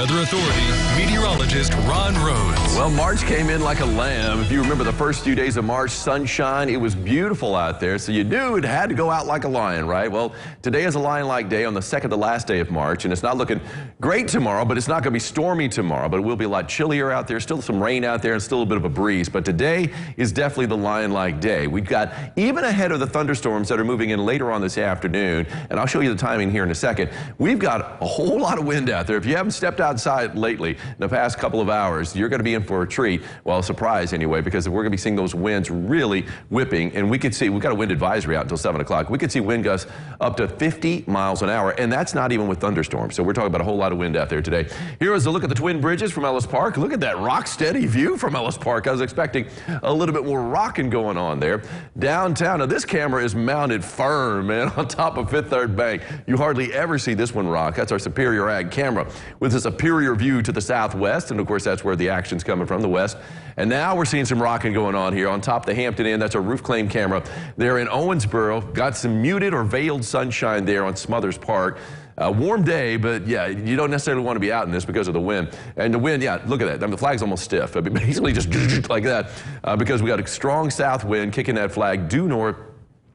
Weather Authority meteorologist Ron Rhodes. Well, March came in like a lamb. If you remember the first few days of March, sunshine, it was beautiful out there, so you knew it had to go out like a lion, right? Well, today is a lion-like day on the second to last day of March, and it's not looking great tomorrow, but it's not going to be stormy tomorrow, but it will be a lot chillier out there, still some rain out there, and still a bit of a breeze, but today is definitely the lion-like day. We've got even ahead of the thunderstorms that are moving in later on this afternoon, and I'll show you the timing here in a second. We've got a whole lot of wind out there. If you haven't stepped outside lately in the past couple of hours, you're going to be in for a treat. Well, a surprise anyway, because we're going to be seeing those winds really whipping, and we could see, we've got a wind advisory out until 7 o'clock. We could see wind gusts up to 50 miles an hour, and that's not even with thunderstorms. So we're talking about a whole lot of wind out there today. Here is a look at the Twin Bridges from Ellis Park. Look at that rock steady view from Ellis Park. I was expecting a little bit more rocking going on there. Downtown, now this camera is mounted firm, man, on top of Fifth Third Bank. You hardly ever see this one rock. That's our Superior Ag camera with a superior view to the southwest, and of course that's where the action's coming from, the west. And now we're seeing some rocking going on here on top of the Hampton Inn. That's a roof claim camera there in Owensboro. Got some muted or veiled sunshine there on Smothers Park. Warm day, but yeah, you don't necessarily want to be out in this because of the wind. And the wind, yeah, look at that. I mean, the flag's almost stiff. I mean, basically just like that because we got a strong south wind kicking that flag due north.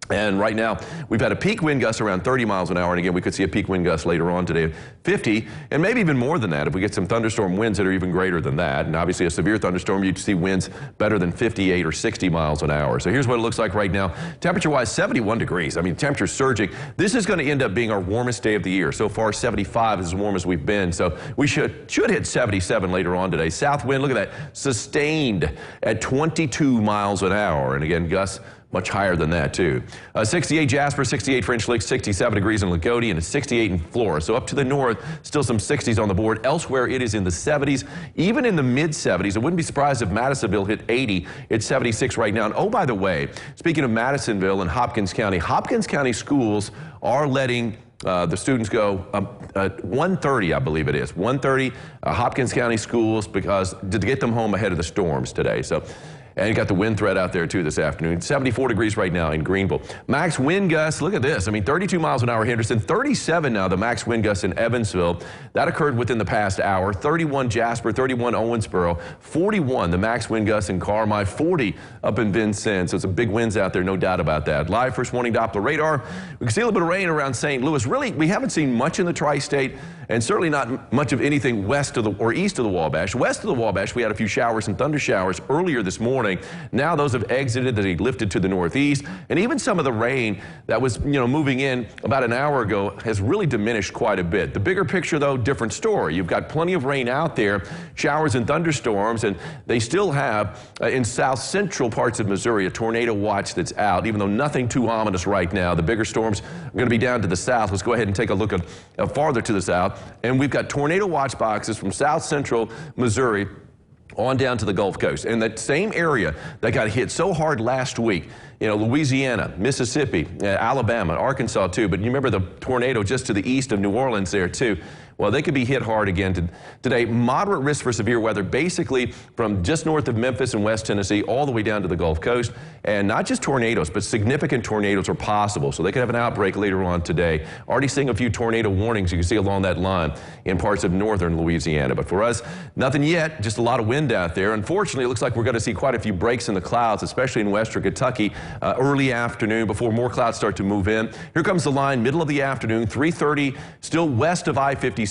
And right now, we've had a peak wind gust around 30 miles an hour. And again, we could see a peak wind gust later on today of 50, and maybe even more than that if we get some thunderstorm winds that are even greater than that. And obviously, a severe thunderstorm, you'd see winds better than 58 or 60 miles an hour. So here's what it looks like right now. Temperature-wise, 71 degrees. I mean, temperature's surging. This is going to end up being our warmest day of the year. So far, 75 is as warm as we've been. So we should hit 77 later on today. South wind, look at that, sustained at 22 miles an hour. And again, gusts much higher than that, too. 68 Jasper, 68 French Lick, 67 degrees in Lagodi, and 68 in Flora. So up to the north, still some 60s on the board. Elsewhere, it is in the 70s, even in the mid-70s. I wouldn't be surprised if Madisonville hit 80. It's 76 right now. And oh, by the way, speaking of Madisonville and Hopkins County schools are letting the students go 1:30, I believe it is. 1:30 Hopkins County schools because to get them home ahead of the storms today. So. And you got the wind threat out there, too, this afternoon. 74 degrees right now in Greenville. Max wind gusts, look at this. I mean, 32 miles an hour Henderson, 37 now, the max wind gusts in Evansville. That occurred within the past hour. 31 Jasper, 31 Owensboro, 41 the max wind gusts in Carmi, 40 up in Vincennes. So it's a big winds out there, no doubt about that. Live first warning Doppler radar. We can see a little bit of rain around St. Louis. Really, we haven't seen much in the tri-state, and certainly not much of anything west of the or east of the Wabash. West of the Wabash, we had a few showers and thunder showers earlier this morning. Now those have exited, they lifted to the northeast, and even some of the rain that was, moving in about an hour ago has really diminished quite a bit. The bigger picture, though, different story. You've got plenty of rain out there, showers and thunderstorms, and they still have in south central parts of Missouri a tornado watch that's out, even though nothing too ominous right now. The bigger storms are going to be down to the south. Let's go ahead and take a look at farther to the south, and we've got tornado watch boxes from south central Missouri on down to the Gulf Coast. And that same area that got hit so hard last week, Louisiana, Mississippi, Alabama, Arkansas too, but you remember the tornado just to the east of New Orleans there too. Well, they could be hit hard again today. Moderate risk for severe weather, basically from just north of Memphis and West Tennessee all the way down to the Gulf Coast. And not just tornadoes, but significant tornadoes are possible. So they could have an outbreak later on today. Already seeing a few tornado warnings you can see along that line in parts of northern Louisiana. But for us, nothing yet, just a lot of wind out there. Unfortunately, it looks like we're going to see quite a few breaks in the clouds, especially in western Kentucky, early afternoon before more clouds start to move in. Here comes the line, middle of the afternoon, 3:30, still west of I-57.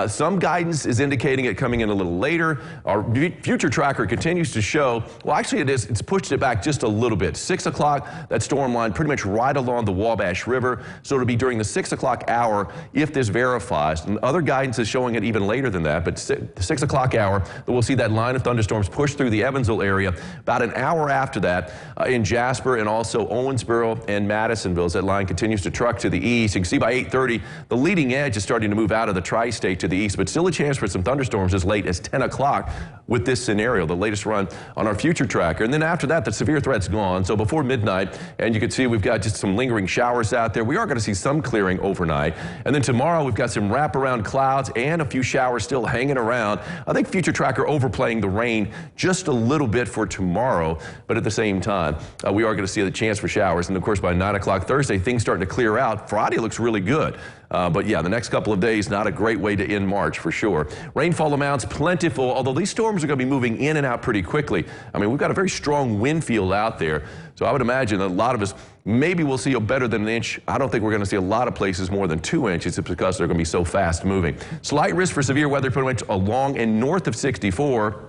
Some guidance is indicating it coming in a little later. Our future tracker continues to show, well, actually it's pushed it back just a little bit. 6 o'clock, that storm line pretty much right along the Wabash River. So it'll be during the 6 o'clock hour if this verifies. And other guidance is showing it even later than that, but the 6 o'clock hour, we'll see that line of thunderstorms push through the Evansville area. About an hour after that in Jasper and also Owensboro and Madisonville as that line continues to truck to the east. You can see by 8:30, the leading edge is starting to move out of the tri-state to the east, but still a chance for some thunderstorms as late as 10 o'clock with this scenario, the latest run on our future tracker. And then after that, the severe threat's gone. So before midnight, and you can see we've got just some lingering showers out there. We are going to see some clearing overnight. And then tomorrow, we've got some wraparound clouds and a few showers still hanging around. I think future tracker overplaying the rain just a little bit for tomorrow, but at the same time, we are going to see the chance for showers. And of course, by 9 o'clock Thursday, things starting to clear out. Friday looks really good. But yeah, the next couple of days, not a great way to end March for sure. Rainfall amounts plentiful, although these storms are going to be moving in and out pretty quickly. I mean, we've got a very strong wind field out there. So I would imagine that a lot of us, maybe we'll see a better than an inch. I don't think we're going to see a lot of places more than 2 inches. It's because they're going to be so fast moving. Slight risk for severe weather pretty much along and north of 64.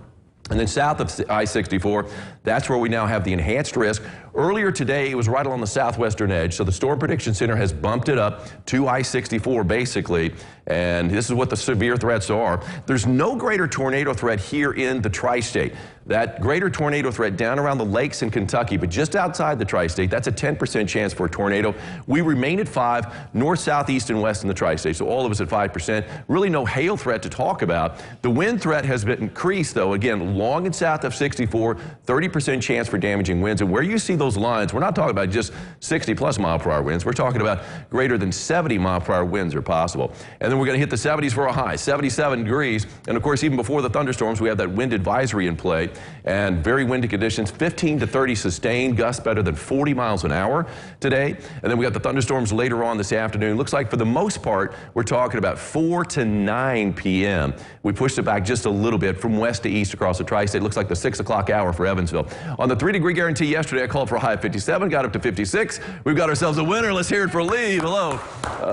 And then south of I-64, that's where we now have the enhanced risk. Earlier today, it was right along the southwestern edge, so the Storm Prediction Center has bumped it up to I-64 basically, and this is what the severe threats are. There's no greater tornado threat here in the tri-state. That greater tornado threat down around the lakes in Kentucky, but just outside the tri-state, that's a 10% chance for a tornado. We remain at 5, north, south, east, and west in the tri-state, so all of us at 5%. Really no hail threat to talk about. The wind threat has been increased, though, again, long and south of 64, 30% chance for damaging winds. And where you see those lines, we're not talking about just 60-plus mile-per-hour winds. We're talking about greater than 70 mile-per-hour winds are possible. And then we're going to hit the 70s for a high, 77 degrees. And, of course, even before the thunderstorms, we have that wind advisory in play. And very windy conditions, 15 to 30 sustained, gusts better than 40 miles an hour today. And then we got the thunderstorms later on this afternoon. Looks like for the most part, we're talking about 4 to 9 p.m. We pushed it back just a little bit from west to east across the tri-state. Looks like the 6 o'clock hour for Evansville. On the 3-degree guarantee yesterday, I called for a high of 57, got up to 56. We've got ourselves a winner. Let's hear it for Lee. Hello.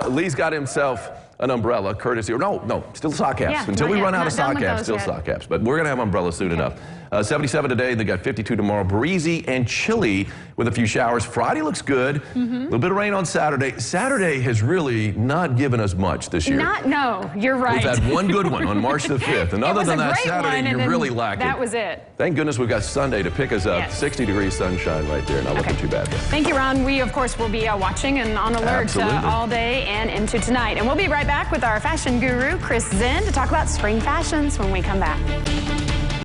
Lee's got himself an umbrella, courtesy, or no, still sock caps. Yeah, until we run out of sock sock caps, still sock caps. But we're going to have umbrellas soon enough. 77 today, they got 52 tomorrow. Breezy and chilly with a few showers. Friday looks good. A little bit of rain on Saturday. Saturday has really not given us much this year. No, you're right. We've had one good one on March the 5th. And other than that, Saturday, you're really lacking. That was it. Thank goodness we've got Sunday to pick us up. Yes. 60 degrees sunshine right there. Not looking too bad there. Thank you, Ron. We, of course, will be watching and on alert all day and into tonight. And we'll be right back with our fashion guru, Chris Zinn, to talk about spring fashions when we come back.